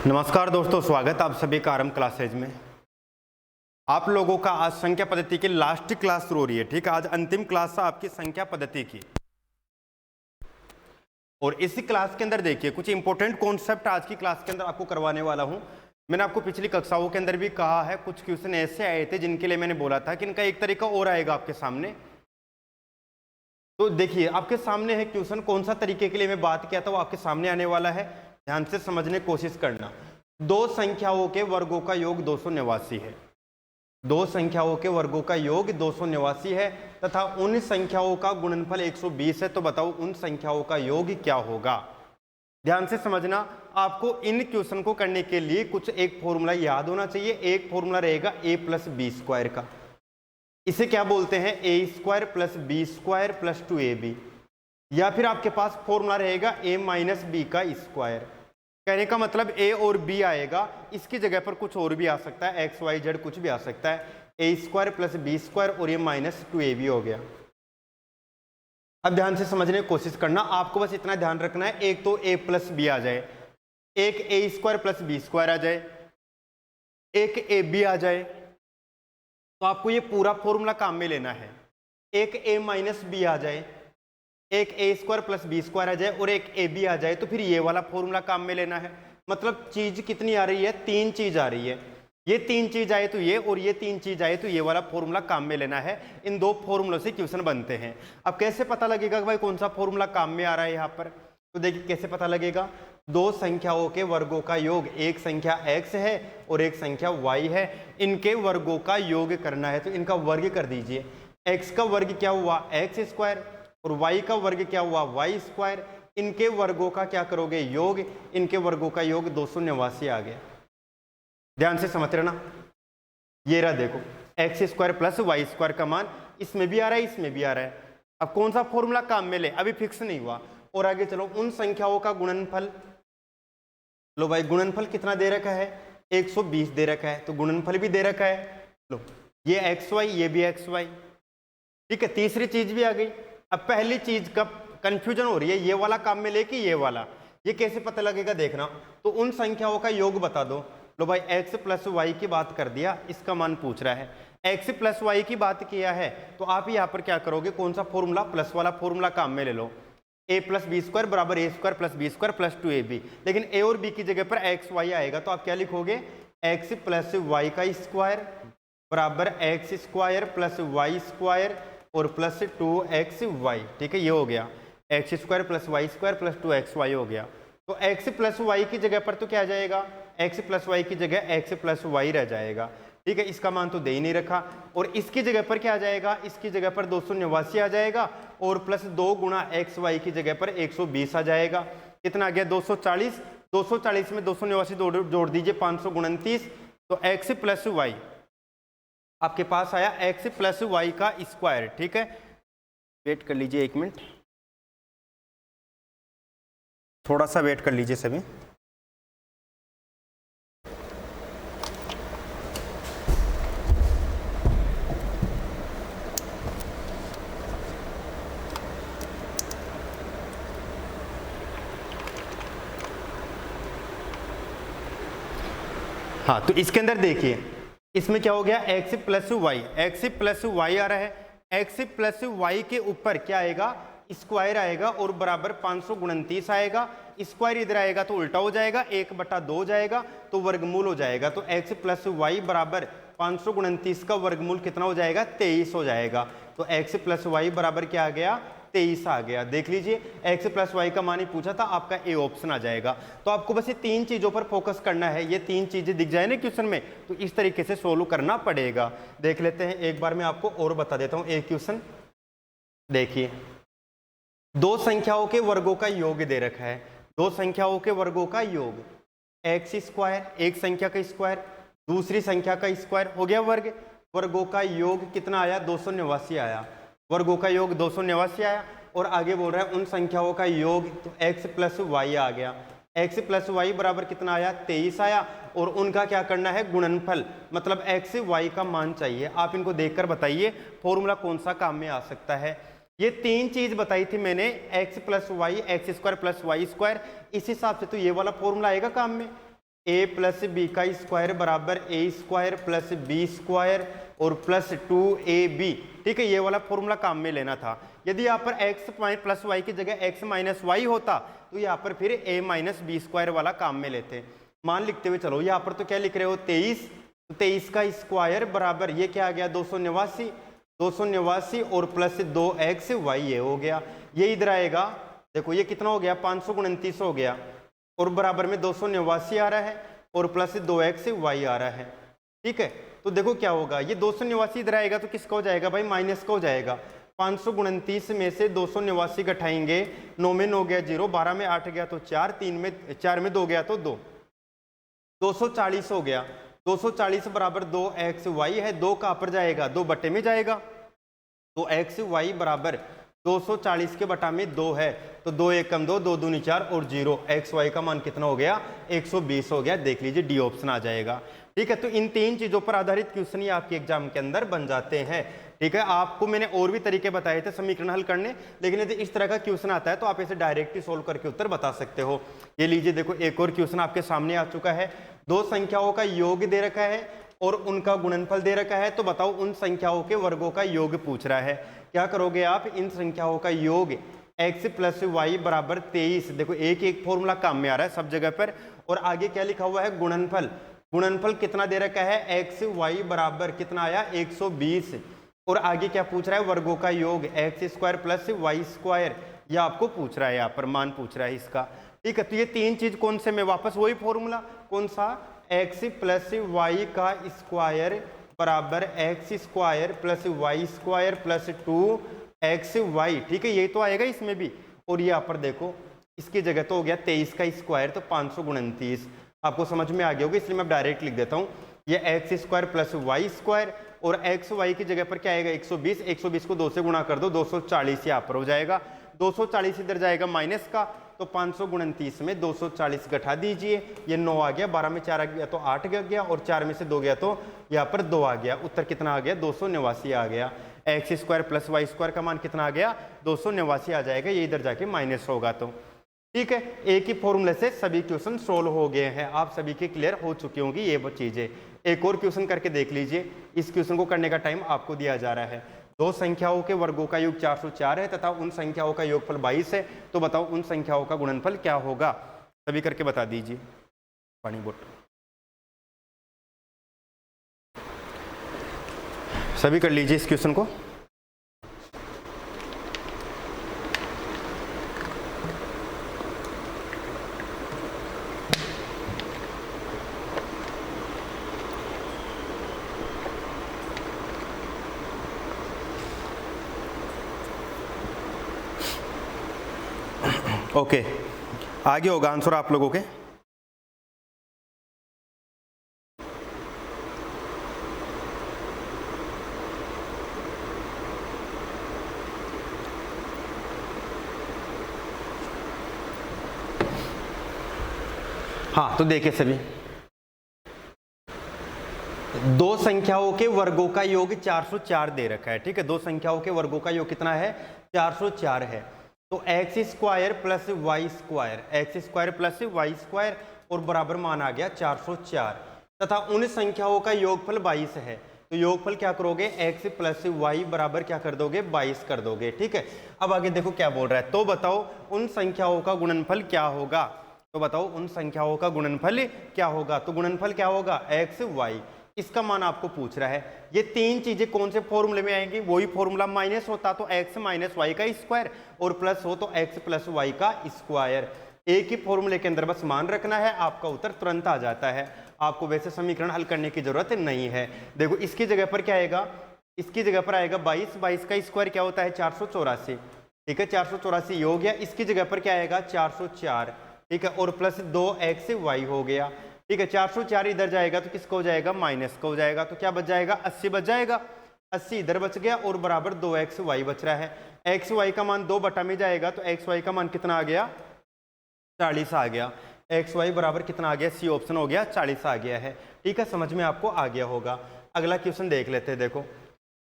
नमस्कार दोस्तों, स्वागत आप सभी का आरंभ क्लासेज में। आप लोगों का आज संख्या पद्धति की लास्ट क्लास शुरू हो रही है। ठीक है, आज अंतिम क्लास है आपकी संख्या पद्धति की। और इसी क्लास के अंदर देखिए कुछ इंपॉर्टेंट कॉन्सेप्ट आज की क्लास के अंदर आपको करवाने वाला हूं। मैंने आपको पिछली कक्षाओं के अंदर भी कहा है, कुछ क्वेश्चन ऐसे आए थे जिनके लिए मैंने बोला था कि इनका एक तरीका और आएगा आपके सामने। तो देखिए आपके सामने है क्वेश्चन, कौन सा तरीके के लिए मैं बात किया था वो आपके सामने आने वाला है। ध्यान से समझने की कोशिश करना। दो संख्याओं के वर्गों का योग 289 है। दो संख्याओं के वर्गों का योग 289 है तथा उन संख्याओं का गुणनफल 120 है। तो बताओ उन संख्याओं का योग क्या होगा। ध्यान से समझना। आपको इन क्वेश्चन को करने के लिए कुछ एक फॉर्मूला याद होना चाहिए। एक फॉर्मूला रहेगा a प्लस बी स्क्वायर का। इसे क्या बोलते हैं? A square plus B square plus 2ab। या फिर आपके पास फॉर्मूला रहेगा a माइनस बी का स्क्वायर। कहने का मतलब a और b आएगा, इसकी जगह पर कुछ और भी आ सकता है, x y z कुछ भी आ सकता है। ए स्क्वायर प्लस बी स्क्वायर और ये माइनस 2ab हो गया। अब ध्यान से समझने की कोशिश करना। आपको बस इतना ध्यान रखना है, एक तो a प्लस बी आ जाए, एक ए स्क्वायर प्लस बी स्क्वायर आ जाए, एक ए बी आ जाए। तो आपको ये पूरा फॉर्मूला काम में लेना है। एक a माइनस बी आ जाए, एक ए स्क्वायर प्लस बी स्क्वायर आ जाए और एक ए बी आ जाए, तो फिर ये वाला फॉर्मूला काम में लेना है। मतलब चीज कितनी आ रही है? तीन चीज आ रही है। ये तीन चीज आए तो ये, और ये तीन चीज आए तो ये वाला फॉर्मूला काम में लेना है। इन दो फॉर्मूलों से क्वेश्चन बनते हैं। अब कैसे पता लगेगा कि भाई कौन सा फॉर्मूला काम में आ रहा है यहाँ पर? तो देखिए कैसे पता लगेगा। दो संख्याओं के वर्गों का योग, एक संख्या x है और एक संख्या y है, इनके वर्गों का योग करना है। तो इनका वर्ग कर दीजिए। x का वर्ग क्या हुआ? x स्क्वायर, और y का वर्ग क्या हुआ? y square. इनके वर्गों का क्या करोगे? योग। इनके वर्गों का योग 289 आ गया। ध्यान से समझ रहना। ये रहा देखो, x square plus Y square का मान इसमें भी आ रहा है, इसमें भी आ रहा है। अब कौन सा फॉर्मूला काम में ले, अभी फिक्स नहीं हुआ। और आगे चलो, उन संख्याओं का गुणनफल। लो भाई, गुणनफल कितना दे रखा है? 120 दे रखा है, तो गुणनफल भी दे रखा है। लो, ये xy, ये भी xy। ठीक है, तीसरी चीज भी आ गई। अब पहली चीज का कंफ्यूजन हो रही है, ये वाला काम में लेके ये वाला, ये कैसे पता लगेगा देखना। तो उन संख्याओं का योग बता दो। लो भाई, x प्लस वाई की बात कर दिया, इसका मान पूछ रहा है। x प्लस वाई की बात किया है तो आप यहाँ पर क्या करोगे? कौन सा फॉर्मूला? प्लस वाला फॉर्मूला काम में ले लो। a प्लस बी स्क्वायर बराबर A square plus B square plus 2ab। लेकिन a और b की जगह पर x y आएगा, तो आप क्या लिखोगे? x प्लस वाई का स्क्वायर बराबर x square plus Y square और प्लस 2xy। ठीक है, ये हो गया x square plus Y square plus 2xy हो गया। तो x प्लस वाई की जगह पर तो क्या आ जाएगा? x प्लस वाई की जगह x प्लस वाई रह जाएगा। ठीक है, इसका मान तो दे ही नहीं रखा। और इसकी जगह पर क्या आ जाएगा? इसकी जगह पर 289 आ जाएगा और प्लस 2 गुणा एक्स वाई की जगह पर 120 आ जाएगा। कितना आ गया? 240। 240 में 289 जोड़ दीजिए, 529। तो x प्लस वाई आपके पास आया x प्लस वाई का स्क्वायर। ठीक है, वेट कर लीजिए 1 मिनट, थोड़ा सा वेट कर लीजिए सभी। हाँ, तो इसके अंदर देखिए, इसमें क्या हो गया? x plus Y, X plus Y आ रहा है। x प्लस वाई के ऊपर क्या आएगा? स्क्वायर आएगा और बराबर 529 आएगा। स्क्वायर इधर आएगा तो उल्टा हो जाएगा, 1/2 हो जाएगा, तो वर्गमूल हो जाएगा। तो x प्लस वाई बराबर 529 का वर्गमूल कितना हो जाएगा? 23 हो जाएगा। तो x प्लस वाई बराबर क्या आ गया? 23 आ गया। देख लीजिए, x प्लस वाई का मान ही पूछा था, आपका ए ऑप्शन आ जाएगा। तो आपको बस ये तीन चीजों पर फोकस करना है। ये तीन चीजें दिख जाए ना क्वेश्चन में, तो इस तरीके से सोल्व करना पड़ेगा। देख लेते हैं एक बार, मैं आपको और बता देता हूं एक क्वेश्चन। देखिए, दो संख्याओं के वर्गों का योग दे रखा है। दो संख्याओं के वर्गों का योग, एक्स स्क्वायर, एक संख्या का स्क्वायर, दूसरी संख्या का स्क्वायर, हो गया वर्ग। वर्गों का योग कितना आया? 289 आया। वर्गों का योग 289 आया। और आगे बोल रहा है उन संख्याओं का योग, तो x प्लस वाई आ गया। x प्लस वाई बराबर कितना आया? 23 आया। और उनका क्या करना है? गुणनफल, मतलब x y का मान चाहिए। आप इनको देखकर बताइए फॉर्मूला कौन सा काम में आ सकता है। ये तीन चीज बताई थी मैंने, x plus Y, X square plus Y square. इस हिसाब से तो ये वाला फॉर्मूला आएगा काम में। ए प्लस बी का स्क्वायर बराबर A square plus B square और प्लस 2ab। ठीक है, ये वाला फॉर्मूला काम में लेना था। यदि यहाँ पर x प्लस वाई की जगह x माइनस वाई होता तो यहाँ पर फिर a माइनस बी स्क्वायर वाला काम में लेते। मान लिखते हुए चलो, यहाँ पर तो क्या लिख रहे हो 23, तो 23 का स्क्वायर बराबर ये क्या आ गया 289, 289 और प्लस 2xy ये हो गया। ये इधर आएगा, देखो ये कितना हो गया 529 हो गया और बराबर में 289 आ रहा है और प्लस 2xy आ रहा है। ठीक है, तो देखो क्या होगा, ये 289 इधर आएगा तो किसका हो जाएगा भाई, माइनस का हो जाएगा। 529 में से 289 घटाएंगे, 9 में 9 गया 0, 12 में 8 गया तो 4, 4 में 2 गया तो 2, 240 हो गया। 240 बराबर 2xy है, 2 कहाँ पर जाएगा 2 बटे में जाएगा, तो xy बराबर 240 के बटा में 2 है, तो 2 1 कम 2, 2 दूनी 4 और 0, xy का मान कितना हो गया 120 हो गया। देख लीजिए डी ऑप्शन आ जाएगा। ठीक है, तो इन तीन चीजों पर आधारित क्वेश्चन ही आपके एग्जाम के अंदर बन जाते हैं। ठीक है, आपको मैंने और भी तरीके बताए थे समीकरण हल करने, लेकिन यदि इस तरह का क्वेश्चन आता है तो आप इसे डायरेक्ट ही सोल्व करके उत्तर बता सकते हो। ये लीजिए, देखो एक और क्वेश्चन आपके सामने आ चुका है। दो संख्याओं का योग दे रखा है और उनका गुणनफल दे रखा है, तो बताओ उन संख्याओं के वर्गों का योग पूछ रहा है। क्या करोगे आप, इन संख्याओं का योग x प्लस वाई बराबर 23। देखो एक एक फॉर्मूला काम में आ रहा है सब जगह पर, और आगे क्या लिखा हुआ है गुणनफल। गुणनफल कितना दे रखा है x y बराबर कितना आया 120, और आगे क्या पूछ रहा है वर्गों का योग X square plus Y square, यह आपको पूछ रहा है, यहाँ पर मान पूछ रहा है इसका। ठीक है, तो ये तीन चीज कौन से में, वापस वही फॉर्मूला कौन सा, एक्स प्लस वाई का स्क्वायर बराबर X square plus Y square plus 2xy। ठीक है, यही तो आएगा इसमें भी। और यहाँ पर देखो इसकी जगह तो हो गया 23 का स्क्वायर, तो 529 आपको समझ में आ गया होगा, इसलिए मैं डायरेक्ट लिख देता हूँ। ये X square plus Y square और एक्स वाई की जगह पर क्या आएगा 120, 120 को 2 से गुणा कर दो 240 यहाँ पर हो जाएगा। 240 इधर जाएगा माइनस का, तो 529 में 240 घटा दीजिए, ये 9 आ गया, 12 में 4 आ गया तो 8 गया और 4 में से 2 गया तो यहाँ पर 2 आ गया। उत्तर कितना आ गया 289 आ गया। X square plus Y square का मान कितना आ गया 289 आ जाएगा, ये इधर जाके माइनस होगा। तो ठीक है, एक ही फॉर्मूले से सभी क्वेश्चन सोल्व हो गए हैं, आप सभी के क्लियर हो चुकी होंगी ये चीजें। एक और क्वेश्चन करके देख लीजिए। इस क्वेश्चन को करने का टाइम आपको दिया जा रहा है। दो संख्याओं के वर्गों का योग 404 है तथा उन संख्याओं का योगफल 22 है, तो बताओ उन संख्याओं का गुणनफल क्या होगा, सभी करके बता दीजिए। पानी बोतल सभी कर लीजिए इस क्वेश्चन को। ओके, आगे होगा आंसर आप लोगों के। हाँ, तो देखिए सभी, दो संख्याओं के वर्गों का योग 404 दे रखा है। ठीक है, दो संख्याओं के वर्गों का योग कितना है 404 है। तो X square plus Y square, X square plus Y square और बराबर मान आ गया 404 तथा उन संख्याओं का योगफल 22 है। तो योगफल क्या करोगे x प्लस वाई बराबर क्या कर दोगे 22 कर दोगे। ठीक है, अब आगे देखो क्या बोल रहा है, तो बताओ उन संख्याओं का गुणनफल क्या होगा। तो बताओ उन संख्याओं का गुणनफल क्या होगा, तो गुणनफल क्या होगा x y, इसका मान आपको पूछ रहा है। ये तीन चीजें कौन से फॉर्मूले में आएंगी, वही फॉर्मूला माइनस होता तो x माइनस वाई का स्क्वायर और प्लस हो तो x प्लस वाई का स्क्वायर। एक ही फॉर्मूले के अंदर बस मान रखना है, आपका उत्तर तुरंत आ जाता है, आपको वैसे समीकरण हल करने की जरूरत नहीं है। देखो इसकी जगह पर क्या आएगा, इसकी जगह पर आएगा 22, 22 का स्क्वायर क्या होता है 484। ठीक है, 484 हो गया। इसकी जगह पर क्या आएगा 404। ठीक है, और प्लस 2xy हो गया। ठीक है, 404 इधर जाएगा तो किसका हो जाएगा माइनस का हो जाएगा, तो क्या बच जाएगा 80 बच जाएगा, 80 इधर बच गया और बराबर 2xy बच रहा है। xy का मान 2 बटा में जाएगा तो xy का मान कितना आ गया 40 आ गया। xy बराबर कितना आ गया, सी ऑप्शन हो गया 40 आ गया है। ठीक है, समझ में आपको आ गया होगा। अगला क्वेश्चन देख लेते हैं। देखो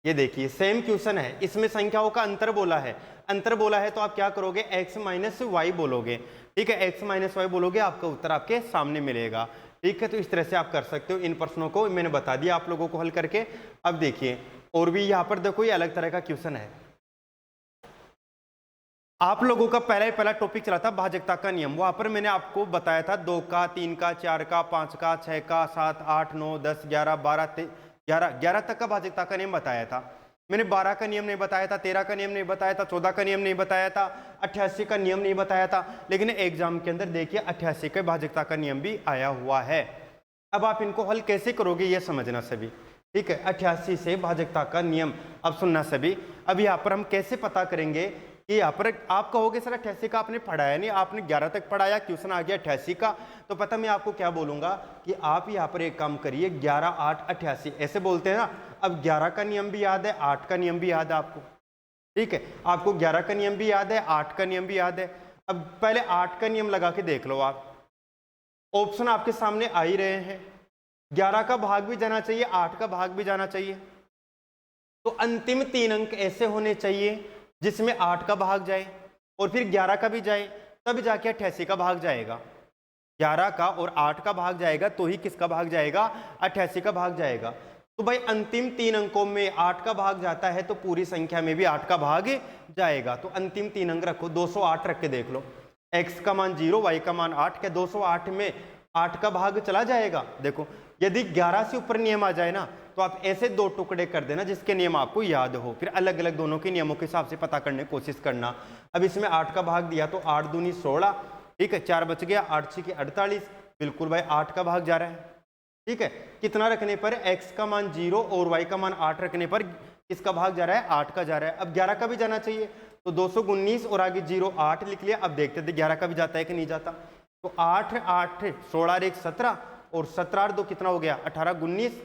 ये देखिए सेम क्वेश्चन है, इसमें संख्याओं का अंतर बोला है। अंतर बोला है तो आप क्या करोगे, x माइनस वाई बोलोगे। ठीक है, x माइनस वाई बोलोगे, आपका उत्तर आपके सामने मिलेगा। ठीक है, तो इस तरह से आप कर सकते हो। इन प्रश्नों को मैंने बता दिया आप लोगों को हल करके। अब देखिए और भी यहाँ पर देखो, ये अलग तरह का क्वेश्चन है। आप लोगों का पहला टॉपिक चला था भाजकता का नियम। वहां पर मैंने आपको बताया था 2 का, 3 का, 4 का, 5 का, 6 का, 7, 8, 9, 10, 11, 12, 11 तक का भाजकता का नियम बताया था। मैंने 12 का नियम नहीं बताया था, 13 का नियम नहीं बताया था, 14 का नियम नहीं बताया था, 88 का नियम नहीं बताया था। लेकिन एग्जाम के अंदर देखिए 88 के भाजकता का नियम भी आया हुआ है। अब आप इनको हल कैसे करोगे ये समझना सभी। ठीक है, 88 से भाजकता का नियम अब सुनना सभी। अब यहाँ पर हम कैसे पता करेंगे कि यहाँ पर आप कहोगे सर 88 का आपने पढ़ाया नहीं, आपने 11 तक पढ़ाया, क्वेश्चन आ गया 88 का। तो पता मैं आपको क्या बोलूंगा कि आप यहाँ पर एक काम करिए, 11, 8, 88 ऐसे बोलते हैं ना। अब 11 का नियम भी याद है, 8 का नियम भी याद है आपको। ठीक है, आपको 11 का नियम भी याद है, 8 का नियम भी याद है। अब पहले 8 का नियम लगा के देख लो आप, ऑप्शन आपके सामने आ ही रहे हैं। 11 का भाग भी जाना चाहिए, 8 का भाग भी जाना चाहिए। तो अंतिम 3 अंक ऐसे होने चाहिए जिसमें 8 का भाग जाए और फिर 11 का भी जाए, तब जाके 88 का भाग जाएगा। 11 का और 8 का भाग जाएगा तो ही किसका भाग जाएगा, 88 का भाग जाएगा। तो भाई अंतिम 3 अंकों में 8 का भाग जाता है तो पूरी संख्या में भी 8 का भाग जाएगा। तो अंतिम 3 अंक रखो, 208 रख के देख लो। x का मान 0, y का मान 8, क्या 208 में 8 का भाग चला जाएगा। देखो यदि 11 से ऊपर नियम आ जाए ना तो आप ऐसे 2 टुकड़े कर देना जिसके नियम आपको याद हो, फिर अलग अलग दोनों के नियमों के हिसाब से पता करने की कोशिश करना। अब इसमें 8 का भाग दिया तो 8 दूनी 16, ठीक है, 4 बच गया, 8 6 48, बिल्कुल भाई 8 का भाग जा रहा है। ठीक है, कितना रखने पर, x का मान 0 और y का मान 8 रखने पर किसका भाग जा रहा है, 8 का जा रहा है। अब 11 का भी जाना चाहिए तो 219 और आगे 0 8 लिख लिया। अब देखते थे 11 का भी जाता है कि नहीं जाता। तो 8 8 16 और 1 17 और 17 और 2 कितना हो गया, 18 19।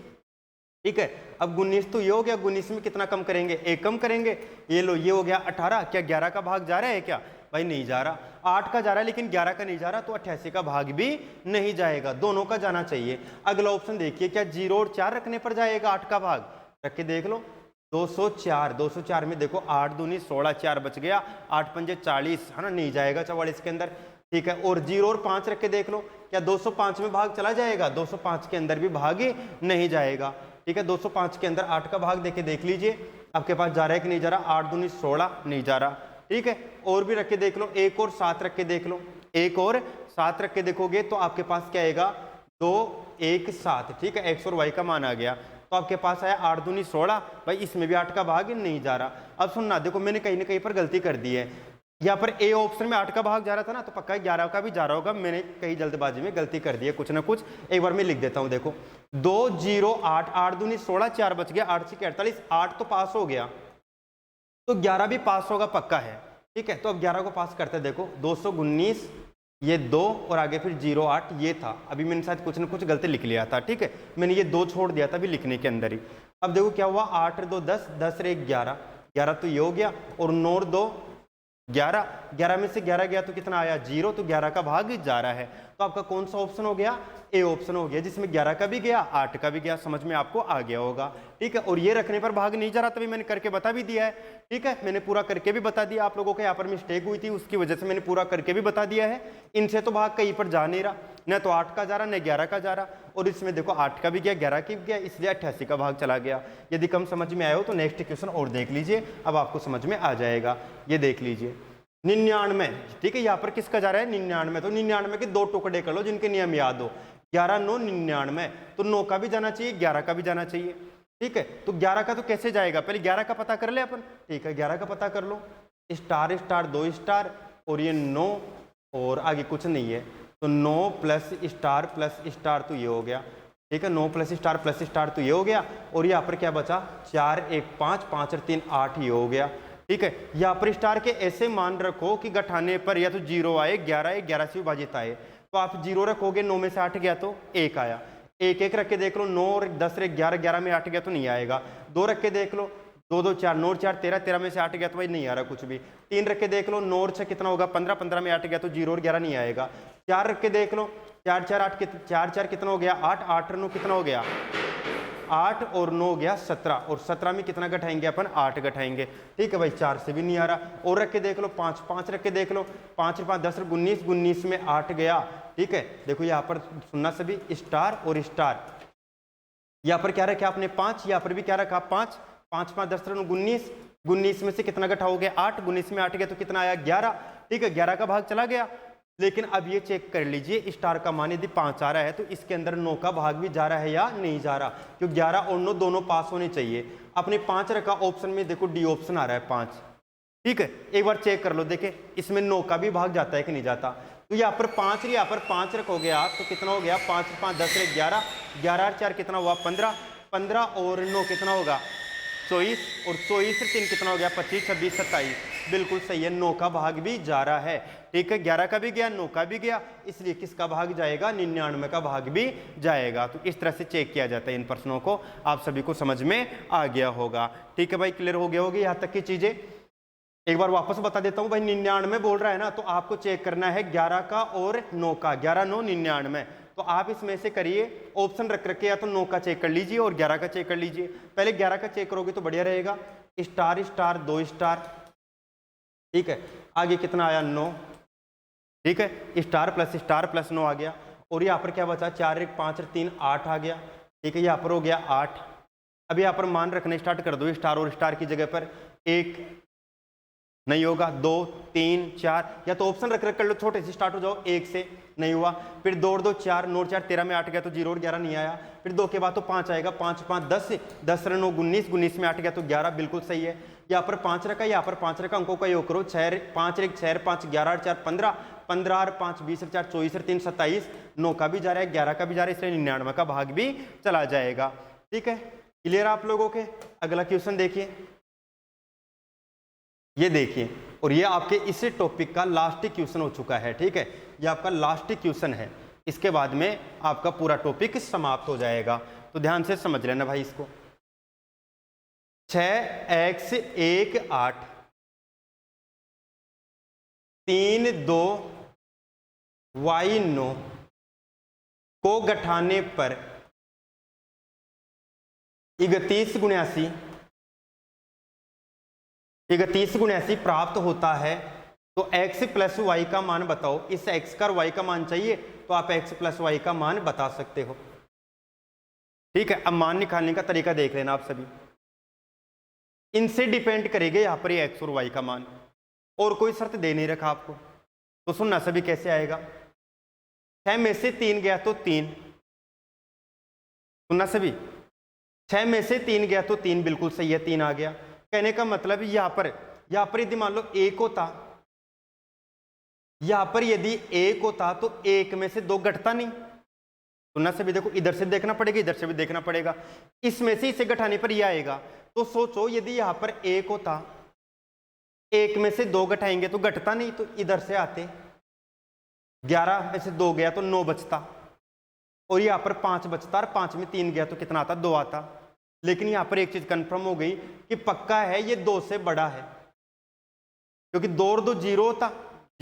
ठीक है, अब 19 तो ये हो गया, 19 में कितना कम करेंगे, 1 कम करेंगे। ये लो ये हो गया 18। क्या 11 का भाग जा रहा है क्या, भाई नहीं जा रहा। 8 का जा रहा है लेकिन 11 का नहीं जा रहा, तो 88 का भाग भी नहीं जाएगा, दोनों का जाना चाहिए। अगला ऑप्शन देखिए, क्या 0 और 4 रखने पर जाएगा 8 का भाग, रख के देख लो। 204 में देखो 8 दूनी 16, 4 बच गया, 8 पंजे 40, है ना, नहीं जाएगा 44 के अंदर। ठीक है, और 0 और 5 रख के देख लो, क्या 205 में भाग चला जाएगा, 205 के अंदर भी भाग नहीं जाएगा। ठीक है, 205 के अंदर 8 का भाग देके देख लीजिए आपके पास जा रहा है कि नहीं जा रहा, 8 दूनी 16 नहीं जा रहा। ठीक है, और भी रख के देख लो, 1 और 7 रख के देख लो, 1 और 7 रख के देखोगे तो आपके पास क्या आएगा, 2 1 7। ठीक है, x और y का मान आ गया तो आपके पास आया 8 दूनी 16, भाई इसमें भी 8 का भाग नहीं जा रहा। अब सुनना, देखो मैंने कहीं ना कहीं पर गलती कर दी है। यहाँ पर ए ऑप्शन में 8 का भाग जा रहा था ना, तो पक्का 11 का भी जा रहा होगा, मैंने कहीं जल्दबाजी में गलती कर दी है कुछ ना कुछ। एक बार मैं लिख देता हूँ, देखो 2 0 8 8 दूनी 16, 4 बच गया, 8 6 48, 8 तो पास हो गया, तो 11 भी पास होगा पक्का है। ठीक है, तो अब 11 को पास करते देखो, 219 ये 2 और आगे फिर 0 8 ये था। अभी मैंने शायद कुछ ना कुछ गलती लिख लिया था। ठीक है, मैंने ये 2 छोड़ दिया था अभी लिखने के अंदर ही। अब देखो क्या हुआ, 8 2 10, 10 और 1 11, 11 तो ये हो गया, और 9 और 2 11, 11 में से 11 गया तो कितना आया 0, तो 11 का भाग जा रहा है। तो आपका कौन सा ऑप्शन हो गया, ए ऑप्शन हो गया, जिसमें 11 का भी गया 8 का भी गया। समझ में आपको आ गया होगा। ठीक है, और ये रखने पर भाग नहीं जा रहा, तभी मैंने करके बता भी दिया है। ठीक है, मैंने पूरा करके भी बता दिया, आप लोगों को यहाँ पर मिस्टेक हुई थी उसकी वजह से मैंने पूरा करके भी बता दिया है। इनसे तो भाग कहीं पर जा नहीं रहा, न तो 8 का जा रहा न 11 का जा रहा, और इसमें देखो 8 का भी गया 11 का भी गया, इसलिए 88 का भाग चला गया। यदि कम समझ में आया हो तो नेक्स्ट क्वेश्चन और देख लीजिए, अब आपको समझ में आ जाएगा। ये देख लीजिए 99। ठीक है, यहाँ पर किसका जा रहा है 99, तो 99 के 2 टुकड़े कर लो जिनके नियम याद हो, 11 9 99, तो 9 का भी जाना चाहिए 11 का भी जाना चाहिए। ठीक है, तो 11 का तो कैसे जाएगा, पहले 11 का पता कर ले अपन। ठीक है, 11 का पता कर लो, स्टार स्टार 2 स्टार और ये 9 और आगे कुछ नहीं है, तो 9 प्लस स्टार तो ये हो गया। ठीक है, 9 प्लस स्टार तो ये हो गया, और यहाँ पर क्या बचा 4 1 5 5 और 3 8 ये हो गया। ठीक है, यहाँ पर स्टार के ऐसे मान रखो कि घटाने पर या तो 0 आए, 11 से विभाजित आए, तो आप 0 रखोगे, 9 में से 8 गया तो 1 आया, 1 1 रख के देख लो, 9 और 10 और 11, 11 में 8 गया तो नहीं आएगा। 2 रख के देख लो, 2 2 4, 9 और 4 13, 13 में से 8 गया तो भाई नहीं आ रहा कुछ भी। 3 रख के देख लो, 9 और 6 कितना होगा 15, 15 में 8 गया तो 0 और 11 नहीं आएगा। 4 रख के देख लो, 4 4 8 4 4 कितना हो गया 8, 8 और 9 कितना हो गया 8 और 9 हो गया 17, और 17 में कितना घटाएंगे अपन, 8 घटाएंगे। ठीक है भाई, 4 से भी नहीं आ रहा, और रख के देख लो, 5 5 रख के देख लो, 5 5 10 19, 19 में 8 गया। ठीक है, देखो यहाँ पर सुनना सभी, स्टार और स्टार, यहाँ पर क्या रखा आपने 5, यहाँ पर भी क्या रखा 5, 5 5 10 19, 19 में से कितना घटाओगे 8, 19 में 8 गया तो कितना आया 11। ठीक है, 11 का भाग चला गया। लेकिन अब ये चेक कर लीजिए, स्टार का मान यदि 5 आ रहा है तो इसके अंदर 9 का भाग भी जा रहा है या नहीं जा रहा, क्योंकि 11 और 9 दोनों पास होने चाहिए। आपने 5 रखा, ऑप्शन में देखो डी ऑप्शन आ रहा है 5। ठीक है, एक बार चेक कर लो, देखे इसमें 9 का भी भाग जाता है कि नहीं जाता। तो यहाँ पर 5, यहाँ पर 5 रखोगे आप तो कितना हो गया, 5 5 10 11, 11 4 कितना हुआ 15, 15 और 9 कितना होगा 24, और 24 से 3 कितना हो गया 25 26 27, बिल्कुल सही है, 9 का भाग भी जा रहा है। ठीक है, 11 का भी गया, 9 का भी गया, इसलिए किसका भाग जाएगा, 99 का भाग भी जाएगा। तो इस तरह से चेक किया जाता है इन प्रश्नों को, आप सभी को समझ में आ गया होगा। ठीक है भाई, क्लियर हो गया होगी यहाँ तक की चीजें। एक बार वापस बता देता हूँ भाई, 99 बोल रहा है ना, तो आपको चेक करना है 11 का और 9 का, 11 9 99। तो आप इसमें से करिए, ऑप्शन रख रखे, या तो 9 का चेक कर लीजिए और 11 का चेक कर लीजिए। पहले 11 का चेक करोगे तो बढ़िया रहेगा, स्टार स्टार 2 स्टार। ठीक है, आगे कितना आया 9। ठीक है, स्टार प्लस 9 आ गया, और यहाँ पर क्या बचा 4 1 5 3 8 आ गया। ठीक है, यहाँ पर हो गया 8। अब यहाँ पर मान रखने स्टार्ट कर दो, स्टार और स्टार की जगह पर 1 नहीं होगा, 2 3 4, या तो ऑप्शन रख कर लो, छोटे से स्टार्ट हो जाओ, 1 से नहीं हुआ, फिर 2 और 2 4, 9 4 13 में 8 गया तो 0 और 11 नहीं आया, फिर 2 के बाद तो 5 आएगा, 5 5 10, 10 9 19, 19 में 8 गया तो 11, बिल्कुल सही है। यहाँ पर 5 रखा, यहाँ पर 5 रखा, अंकों का योग करो, 6 5 1 6 5 11 4 15, 15 और 5 20 और 4 24 और 3 27, 9 का भी जा रहा है, 11 का भी जा रहा है, इसलिए 99 का भाग भी चला जाएगा। ठीक है, क्लियर आप लोगों के। अगला क्वेश्चन देखिए, ये देखिए, और ये आपके इसी टॉपिक का लास्ट क्वेश्चन हो चुका है। ठीक है, ये आपका लास्ट क्वेश्चन है, इसके बाद में आपका पूरा टॉपिक समाप्त हो जाएगा, तो ध्यान से समझ लेना भाई इसको। 6x 1 8 3 2 y 9 को घटाने पर 31 गुण्यासी 31 गुण्यासी प्राप्त होता है, तो x प्लस वाई का मान बताओ। इस x का और y का मान चाहिए तो आप x प्लस वाई का मान बता सकते हो। ठीक है, अब मान निकालने का तरीका देख लेना आप सभी, इनसे डिपेंड करेगा यहाँ पर ये x और y का मान, और कोई शर्त दे नहीं रखा आपको। तो सुनना सभी कैसे आएगा, 6 में से 3 गया तो 3, सुनना सभी, 6 में से 3 गया तो 3, बिल्कुल सही है, 3 आ गया। कहने का मतलब यहाँ पर यदि मान लो 1 होता, यहाँ पर यदि 1 होता तो 1 में से 2 घटता नहीं। सुनना सभी, देखो इधर से देखना पड़ेगा, इधर से भी देखना पड़ेगा, इसमें से इसे घटाने पर यह आएगा। तो सोचो यदि यहाँ पर 1 होता, 1 में से 2 घटाएंगे तो घटता नहीं, तो इधर से आते, 11 में से 2 गया तो 9 बचता, और यहाँ पर 5 बचता, और 5 में 3 गया तो कितना आता, 2 आता। लेकिन यहाँ पर एक चीज कंफर्म हो गई कि पक्का है ये 2 से बड़ा है, क्योंकि 2 और 2 0 होता,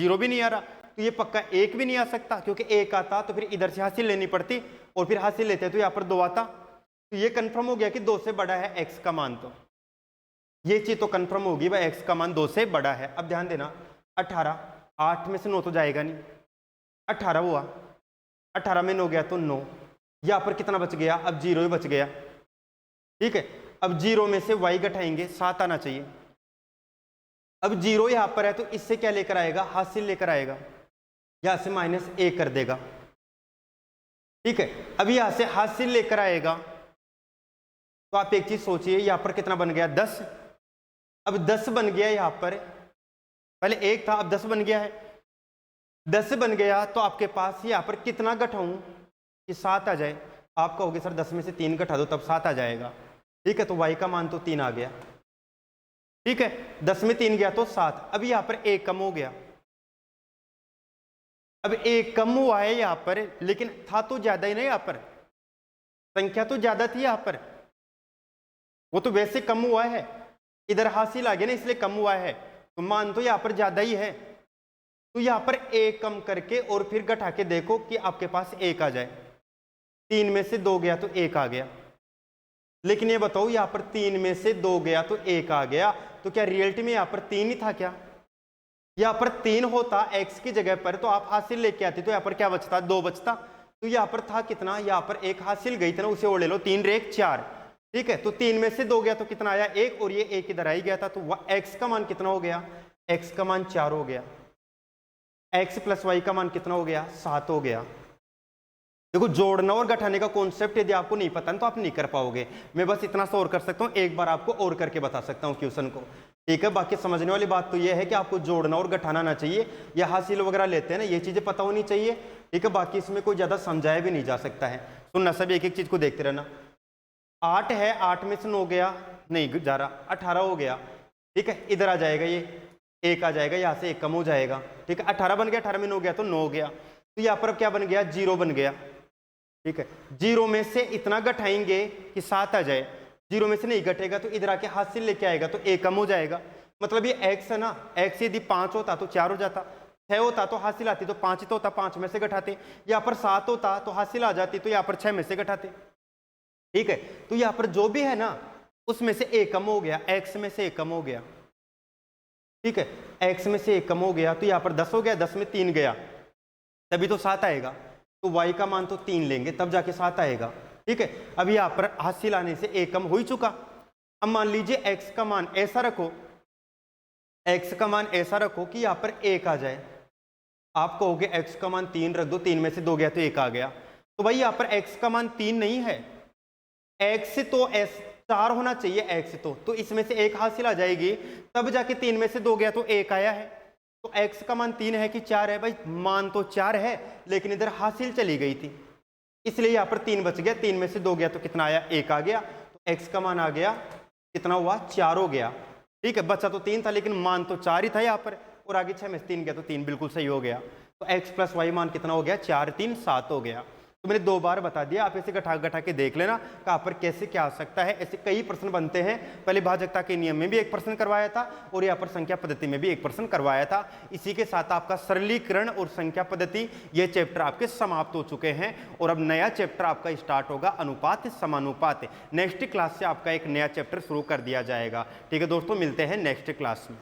0 भी नहीं आ रहा, तो ये पक्का 1 भी नहीं आ सकता, क्योंकि 1 आता तो फिर इधर से हासिल लेनी पड़ती, और फिर हासिल लेते तो यहाँ पर 2 आता। तो ये कंफर्म हो गया कि 2 से बड़ा है x का मान, तो ये चीज तो कंफर्म होगी भाई x का मान 2 से बड़ा है। अब ध्यान देना, 18, 8 में से 9 तो जाएगा नहीं, 18 हुआ, 18 में 9 गया तो 9, यहाँ पर कितना बच गया, अब 0 ही बच गया। ठीक है, अब 0 में से y घटाएंगे, 7 आना चाहिए। अब 0 यहां पर है तो इससे क्या लेकर आएगा, हासिल लेकर आएगा, यहां से -1 कर देगा। ठीक है, अब यहां से हासिल लेकर आएगा, तो आप एक चीज सोचिए, यहां पर कितना बन गया 10, अब 10 बन गया, यहां पर पहले 1 था, अब 10 बन गया है। 10 बन गया तो आपके पास यहां पर कितना घटाऊं कि 7 आ जाए। आप कहोगे सर 10 में से 3 घटा दो तब 7 आ जाएगा। ठीक है, तो y का मान तो 3 आ गया। ठीक है, 10 में 3 गया तो 7। अब यहाँ पर 1 कम हो गया, अब 1 कम हुआ है यहाँ पर, लेकिन था तो ज्यादा ही ना, यहाँ पर संख्या तो ज्यादा थी, यहाँ पर वो तो वैसे कम हुआ है, इधर हासिल आ गया ना इसलिए कम हुआ है, तो मान तो यहाँ पर ज्यादा ही है। तो यहाँ पर 1 कम करके और फिर घटा के देखो कि आपके पास 1 आ जाए। 3 में से 2 गया तो 1 आ गया, लेकिन ये बताओ यहाँ पर 3 में से 2 गया तो 1 आ गया, तो क्या रियलिटी में यहाँ पर 3 ही था क्या? यहाँ पर 3 होता x की जगह पर तो आप हासिल लेके आते, तो यहाँ पर क्या बचता? 2 बचता। तो यहाँ पर था कितना? यहाँ पर 1 हासिल गई थी ना, उसे और ले लो, 3 रे 1 4। ठीक है, तो 3 में से 2 गया तो कितना आया? 1, और ये 1 इधर आई गया था, तो x का मान कितना हो गया? x का मान 4 हो गया। x प्लस y का मान कितना हो गया? 7 हो गया। देखो, जोड़ना और घटाने का कॉन्सेप्ट यदि आपको नहीं पता तो आप नहीं कर पाओगे। मैं बस इतना सा और कर सकता हूँ, एक बार आपको और करके बता सकता हूँ क्वेश्चन को। ठीक है, बाकी समझने वाली बात तो ये है कि आपको जोड़ना और घटाना आना चाहिए, या हासिल वगैरह लेते हैं ना, ये चीजें पता होनी चाहिए। ठीक है, बाकी इसमें कोई ज्यादा समझाया भी नहीं जा सकता है। सुनना, सब एक एक चीज को देखते रहना। 8 है, 8 में से 9 गया, नहीं जा रहा, 18 हो गया। ठीक है, इधर आ जाएगा, ये 1 आ जाएगा, यहाँ से 1 कम हो जाएगा। ठीक है, 18 बन गया, 18 में 9 गया तो 9 गया, तो यहाँ पर क्या बन गया? 0 बन गया। ठीक है, 0 में से इतना घटाएंगे कि 7 आ जाए, 0 में से नहीं घटेगा तो इधर आके हासिल लेके आएगा तो 1 कम हो जाएगा। मतलब ये x है ना, x यदि 5 होता तो 4 हो जाता, 6 होता तो हासिल आती तो 5 ही तो होता, 5 में से घटाते। यहाँ पर 7 होता तो हासिल आ जाती, तो यहाँ पर 6 में से घटाते। ठीक है, तो यहाँ पर जो भी है ना उसमें से 1 कम हो गया, x में से 1 कम हो गया। ठीक है, x में से 1 कम हो गया तो यहाँ पर 10 हो गया, 10 में 3 गया तभी तो 7 आएगा, तो y का मान तो 3 लेंगे तब जाके 7 आएगा। ठीक है, अब यहाँ पर हासिल आने से 1 कम हो ही चुका। अब मान लीजिए x का मान ऐसा रखो, x का मान ऐसा रखो कि यहाँ पर 1 आ जाए। आप कहोगे x का मान 3 रख दो, 3 में से 2 गया तो 1 आ गया, तो भाई यहाँ पर x का मान 3 नहीं है, x तो 4 होना चाहिए, x तो इसमें से 1 हासिल आ जाएगी तब जाके 3 में से 2 गया तो 1 आया है। तो x का मान 3 है कि 4 है? भाई मान तो 4 है लेकिन इधर हासिल चली गई थी, इसलिए यहाँ पर 3 बच गया, 3 में से 2 गया तो कितना आया? 1 आ गया, तो x का मान आ गया कितना हुआ? 4 हो गया। ठीक है, बचा तो 3 था लेकिन मान तो 4 ही था यहाँ पर, और आगे 6 में से 3 गया तो 3 बिल्कुल सही हो गया। तो x प्लस वाई मान कितना हो गया? 4 3 7 हो गया। तो मैंने 2 बार बता दिया, आप इसे घटा के देख लेना कहाँ पर कैसे क्या आ सकता है। ऐसे कई प्रश्न बनते हैं, पहले भाजकता के नियम में भी एक प्रश्न करवाया था और यहाँ पर संख्या पद्धति में भी एक प्रश्न करवाया था। इसी के साथ आपका सरलीकरण और संख्या पद्धति ये चैप्टर आपके समाप्त हो चुके हैं, और अब नया चैप्टर आपका स्टार्ट होगा, अनुपात समानुपात। नेक्स्ट क्लास से आपका एक नया चैप्टर शुरू कर दिया जाएगा। ठीक है दोस्तों, मिलते हैं नेक्स्ट क्लास में।